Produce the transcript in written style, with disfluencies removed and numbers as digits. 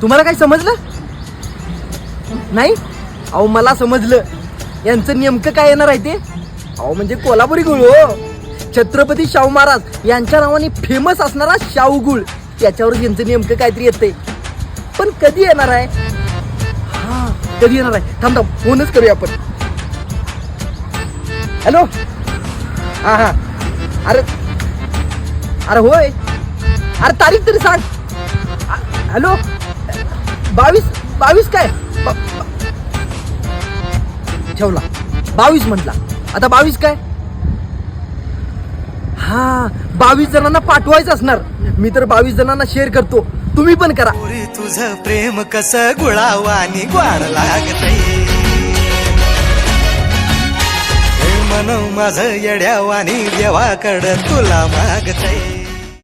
तुम्हाला काय समजलं नाही? अहो मला समजलं. यांचं नेमकं काय येणार आहे ते. अहो म्हणजे कोल्हापुरी गुळ हो. छत्रपती शाहू महाराज यांच्या नावाने फेमस असणारा शाहू गुळ. त्याच्यावर यांचं नेमकं काहीतरी येतंय. पण कधी येणार आहे? हा कधी येणार आहे? थांब थांब फोनच करूया आपण. हॅलो. हा हा. अरे अरे होय. अरे तारीख तरी सांग. हॅलो. 22 काय ठेवला? 22 म्हटला. आता 22 काय? हा 22 जणांना पाठवायचं असणार. मी तर 22 जणांना शेअर करतो. तुम्ही पण करा. तुझं प्रेम कसं गुळावानी गोड लागतंय. मन माझं येड्यावानी देवाकडं तुला मागतंय.